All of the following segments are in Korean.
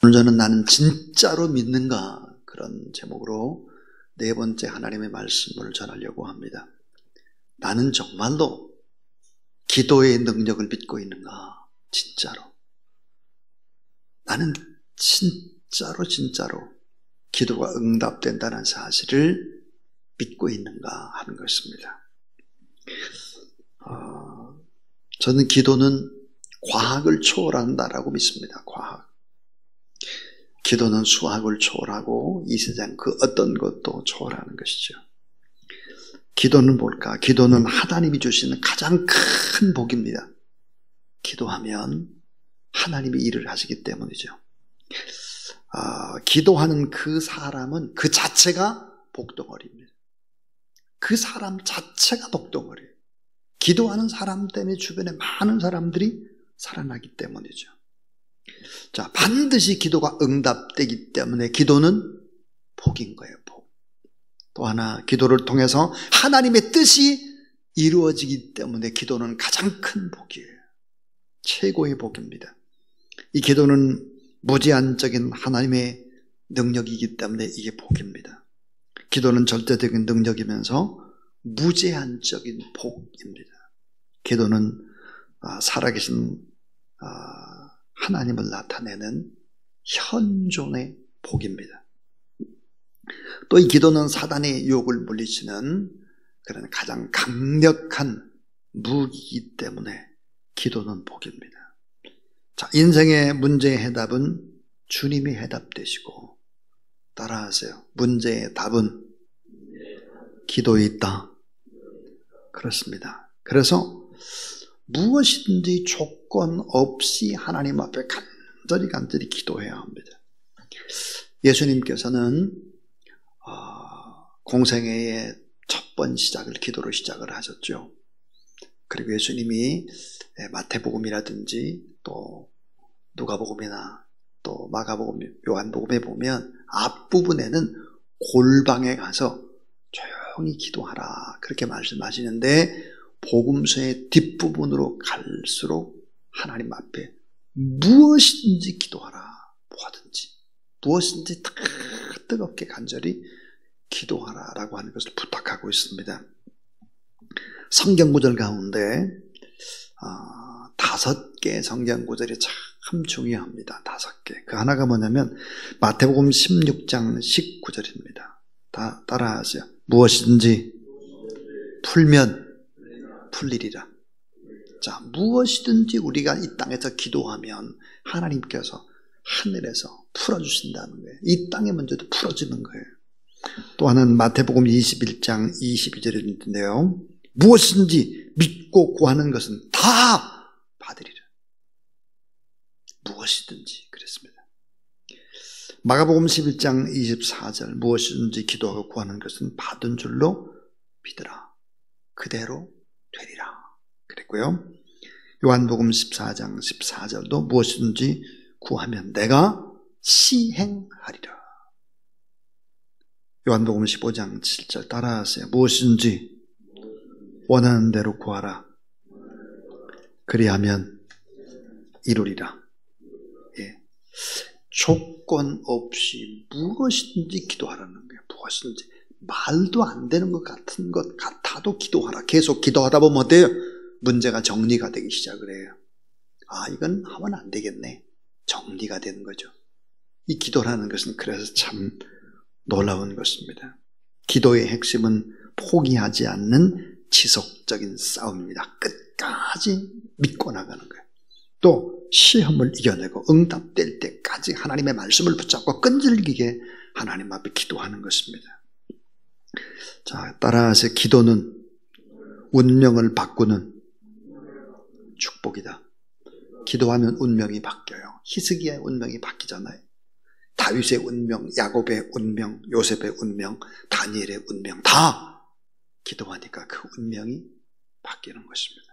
오늘 저는 나는 진짜로 믿는가? 그런 제목으로 네 번째 하나님의 말씀을 전하려고 합니다. 나는 정말로 기도의 능력을 믿고 있는가? 진짜로. 나는 진짜로 기도가 응답된다는 사실을 믿고 있는가 하는 것입니다. 저는 기도는 과학을 초월한다라고 믿습니다. 과학. 기도는 수학을 초월하고 이 세상 그 어떤 것도 초월하는 것이죠. 기도는 뭘까? 기도는 하나님이 주시는 가장 큰 복입니다. 기도하면 하나님이 일을 하시기 때문이죠. 기도하는 그 사람은 그 자체가 복덩어리입니다. 그 사람 자체가 복덩어리예요. 기도하는 사람 때문에 주변에 많은 사람들이 살아나기 때문이죠. 자, 반드시 기도가 응답되기 때문에 기도는 복인 거예요, 복. 또 하나, 기도를 통해서 하나님의 뜻이 이루어지기 때문에 기도는 가장 큰 복이에요. 최고의 복입니다. 이 기도는 무제한적인 하나님의 능력이기 때문에 이게 복입니다. 기도는 절대적인 능력이면서 무제한적인 복입니다. 기도는 살아계신 하나님을 나타내는 현존의 복입니다. 또 이 기도는 사단의 유혹을 물리치는 그런 가장 강력한 무기이기 때문에 기도는 복입니다. 자, 인생의 문제의 해답은 주님이 해답 되시고, 따라하세요. 문제의 답은 기도에 있다. 그렇습니다. 그래서 무엇이든지 조건 없이 하나님 앞에 간절히 기도해야 합니다. 예수님께서는 공생애의 첫 번 시작을 기도로 시작을 하셨죠. 그리고 예수님이 마태복음이라든지 또 누가복음이나 또 마가복음, 요한복음에 보면 앞부분에는 골방에 가서 조용히 기도하라 그렇게 말씀하시는데, 복음서의 뒷부분으로 갈수록 하나님 앞에 무엇이든지 기도하라. 무엇이든지 다 뜨겁게 간절히 기도하라라고 하는 것을 부탁하고 있습니다. 성경구절 가운데 5개의 성경구절이 참 중요합니다. 5개. 그 하나가 뭐냐면 마태복음 16장 19절입니다. 다 따라하세요. 무엇이든지 풀면 풀리리라. 자, 무엇이든지 우리가 이 땅에서 기도하면 하나님께서 하늘에서 풀어주신다는 거예요. 이 땅의 문제도 풀어지는 거예요. 또 하나는 마태복음 21장 22절인데요. 무엇이든지 믿고 구하는 것은 다 받으리라. 무엇이든지 그랬습니다. 마가복음 11장 24절 무엇이든지 기도하고 구하는 것은 받은 줄로 믿으라. 그대로 되리라. 그랬고요. 요한복음 14장 14절도 무엇이든지 구하면 내가 시행하리라. 요한복음 15장 7절 따라하세요. 무엇이든지 원하는 대로 구하라. 그리하면 이루리라. 예. 조건 없이 무엇이든지 기도하라는 거예요. 무엇이든지. 말도 안 되는 것 같은 것 같아도 기도하라. 계속 기도하다 보면 어때요? 문제가 정리가 되기 시작을 해요. 이건 하면 안 되겠네. 정리가 되는 거죠. 이 기도라는 것은 그래서 참 놀라운 것입니다. 기도의 핵심은 포기하지 않는 지속적인 싸움입니다. 끝까지 믿고 나가는 거예요. 또 시험을 이겨내고 응답될 때까지 하나님의 말씀을 붙잡고 끈질기게 하나님 앞에 기도하는 것입니다. 자, 따라서 기도는 운명을 바꾸는 축복이다. 기도하면 운명이 바뀌어요. 히스기야의 운명이 바뀌잖아요. 다윗의 운명, 야곱의 운명, 요셉의 운명, 다니엘의 운명 다 기도하니까 그 운명이 바뀌는 것입니다.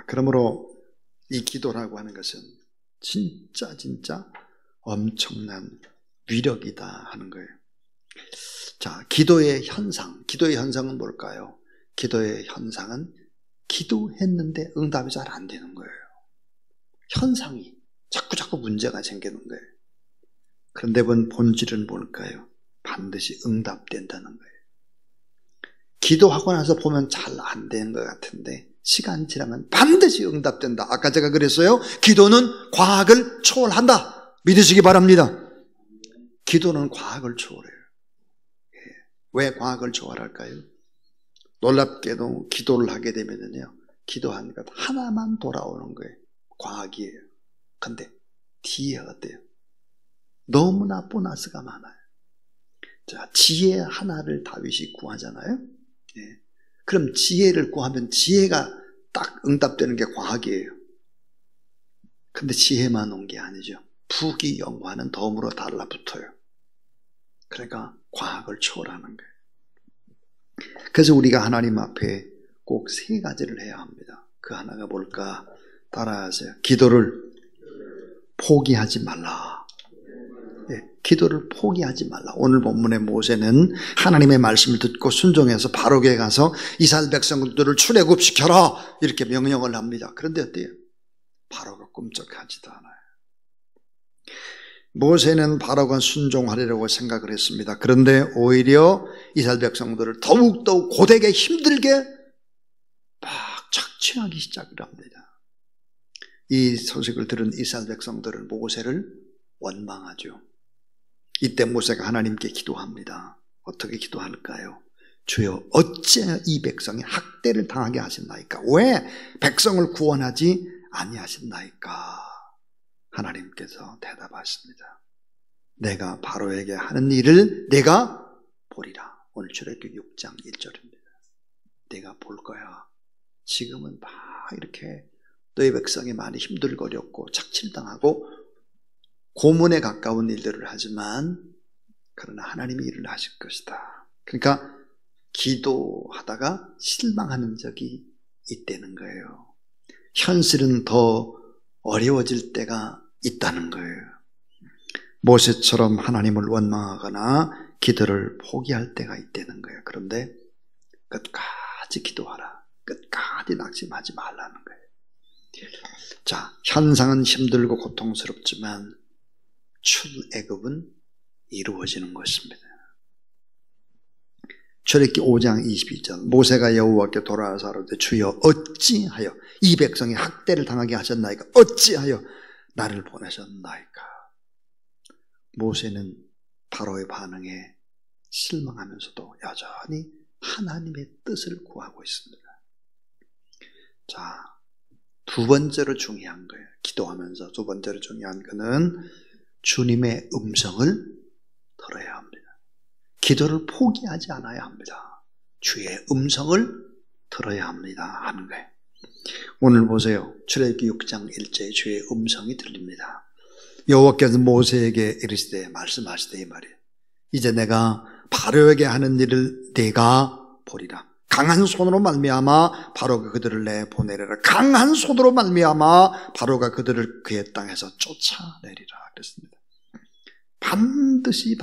그러므로 이 기도라고 하는 것은 진짜 엄청난 위력이다 하는 거예요. 자, 기도의 현상은 뭘까요? 기도의 현상은 기도했는데 응답이 잘 안 되는 거예요. 현상이 자꾸 문제가 생기는 거예요. 그런데 본질은 뭘까요? 반드시 응답된다는 거예요. 기도하고 나서 보면 잘 안 되는 것 같은데 시간 지나면 반드시 응답된다. 아까 제가 그랬어요. 기도는 과학을 초월한다. 믿으시기 바랍니다. 기도는 과학을 초월해요. 왜 과학을 초월할까요? 놀랍게도 기도를 하게 되면요, 기도한 것 하나만 돌아오는 거예요. 과학이에요. 근데 뒤에 어때요? 너무나 보너스가 많아요. 자, 지혜 하나를 다윗이 구하잖아요. 예. 그럼 지혜를 구하면 지혜가 딱 응답되는 게 과학이에요. 근데 지혜만 온 게 아니죠. 부귀 영화는 덤으로 달라붙어요. 그러니까 과학을 초월하는 거예요. 그래서 우리가 하나님 앞에 꼭 세 가지를 해야 합니다. 그 하나가 뭘까? 따라하세요. 기도를 포기하지 말라. 예, 기도를 포기하지 말라. 오늘 본문의 모세는 하나님의 말씀을 듣고 순종해서 바로게 가서 이스라엘 백성들을 출애굽시켜라 이렇게 명령을 합니다. 그런데 어때요? 바로가 꿈쩍하지도 않아요. 모세는 바로가 순종하리라고 생각을 했습니다. 그런데 오히려 이스라엘 백성들을 더욱더욱 고되게 힘들게 막 착취하기 시작을 합니다. 이 소식을 들은 이스라엘 백성들은 모세를 원망하죠. 이때 모세가 하나님께 기도합니다. 어떻게 기도할까요? 주여, 어째 이 백성이 학대를 당하게 하셨나이까? 왜 백성을 구원하지 아니하셨나이까? 하나님께서 대답하십니다. 내가 바로에게 하는 일을 내가 보리라. 오늘 출애굽기 6장 1절입니다. 내가 볼 거야. 지금은 막 이렇게 너희 백성이 많이 힘들거렸고 착취당하고 고문에 가까운 일들을 하지만 그러나 하나님이 일을 하실 것이다. 그러니까 기도하다가 실망하는 적이 있다는 거예요. 현실은 더 어려워질 때가 있다는 거예요. 모세처럼 하나님을 원망하거나 기도를 포기할 때가 있다는 거예요. 그런데 끝까지 기도하라. 끝까지 낙심하지 말라는 거예요. 자, 현상은 힘들고 고통스럽지만 출애굽은 이루어지는 것입니다. 출애굽기 5장 22절 모세가 여호와께 돌아와서 아뢰되 주여 어찌하여 이 백성이 학대를 당하게 하셨나이까? 어찌하여 나를 보내셨나이까? 모세는 바로의 반응에 실망하면서도 여전히 하나님의 뜻을 구하고 있습니다. 자, 두 번째로 중요한 거예요. 기도하면서 두 번째로 중요한 거는 주님의 음성을 들어야 합니다. 기도를 포기하지 않아야 합니다. 주의 음성을 들어야 합니다 하는 거예요. 오늘 보세요. 출애굽기 6장 1절에 주의 음성이 들립니다. 여호와께서 모세에게 이르시되 말씀하시되 이 말이에요. 이제 내가 바로에게 하는 일을 내가 보리라. 강한 손으로 말미암아 바로가 그들을 내보내리라. 강한 손으로 말미암아 바로가 그들을 그의 땅에서 쫓아내리라 그랬습니다. 반드시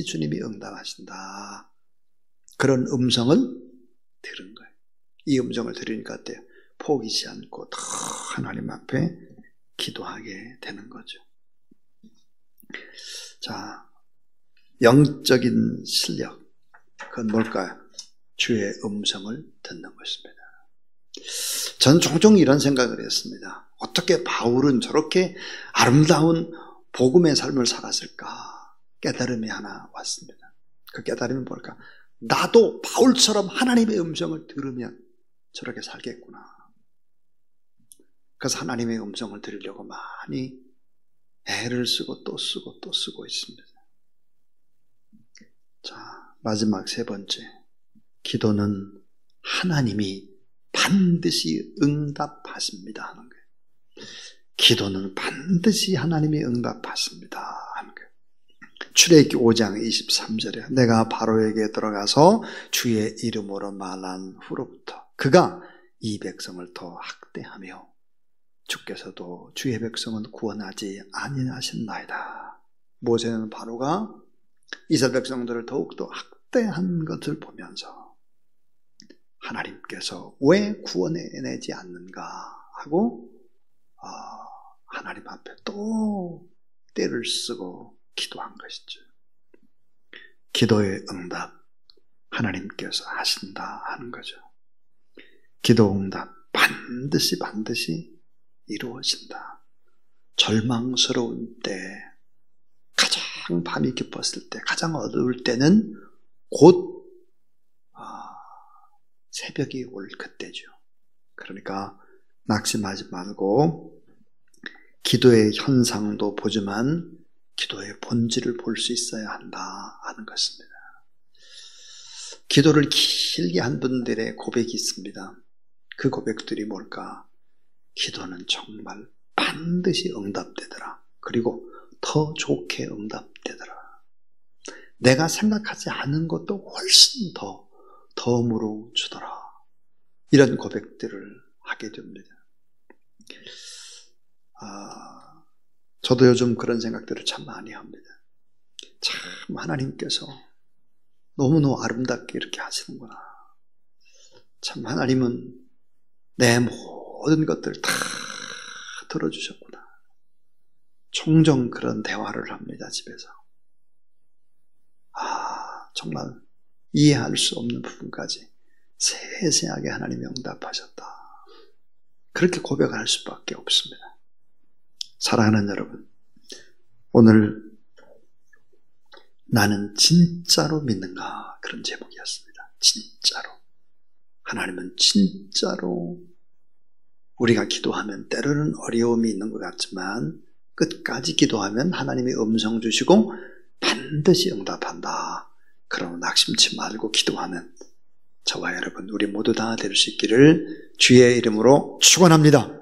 주님이 응답하신다. 그런 음성을 들은 거예요. 이 음성을 들으니까 어때요? 포기치 않고 더 하나님 앞에 기도하게 되는 거죠. 자, 영적인 실력, 그건 뭘까요? 주의 음성을 듣는 것입니다. 전 종종 이런 생각을 했습니다. 어떻게 바울은 저렇게 아름다운 복음의 삶을 살았을까? 깨달음이 하나 왔습니다. 그 깨달음이 뭘까? 나도 바울처럼 하나님의 음성을 들으면 저렇게 살겠구나. 그래서 하나님의 음성을 들으려고 많이 애를 쓰고 또 쓰고 있습니다. 자, 마지막 세 번째. 기도는 하나님이 반드시 응답하십니다 하는 거예요. 기도는 반드시 하나님이 응답하십니다 하는 거예요. 출애굽기 5장 23절에 내가 바로에게 들어가서 주의 이름으로 말한 후로부터 그가 이 백성을 더 학대하며 주께서도 주의 백성은 구원하지 아니하셨나이다. 모세는 바로가 이스라엘 백성들을 더욱더 학대한 것을 보면서 하나님께서 왜 구원해내지 않는가 하고 하나님 앞에 또 때를 쓰고 기도한 것이죠. 기도의 응답 하나님께서 하신다 하는 거죠. 기도 응답 반드시 이루어진다. 절망스러운 때, 가장 밤이 깊었을 때, 가장 어두울 때는 곧 새벽이 올 그때죠. 그러니까 낙심하지 말고 기도의 현상도 보지만 기도의 본질을 볼 수 있어야 한다 하는 것입니다. 기도를 길게 한 분들의 고백이 있습니다. 그 고백들이 뭘까? 기도는 정말 반드시 응답되더라. 그리고 더 좋게 응답되더라. 내가 생각하지 않은 것도 훨씬 더 덤으로 주더라. 이런 고백들을 하게 됩니다. 저도 요즘 그런 생각들을 참 많이 합니다. 참 하나님께서 너무너무 아름답게 이렇게 하시는구나. 참 하나님은 내 모든 것들을 다 들어주셨구나. 종종 그런 대화를 합니다, 집에서. 정말 이해할 수 없는 부분까지 세세하게 하나님이 응답하셨다. 그렇게 고백을 할 수밖에 없습니다. 사랑하는 여러분, 오늘 나는 진짜로 믿는가? 그런 제목이었습니다. 진짜로. 하나님은 진짜로 우리가 기도하면 때로는 어려움이 있는 것 같지만 끝까지 기도하면 하나님이 음성 주시고 반드시 응답한다. 그러나 낙심치 말고 기도하는 저와 여러분 우리 모두 다 될 수 있기를 주의 이름으로 축원합니다.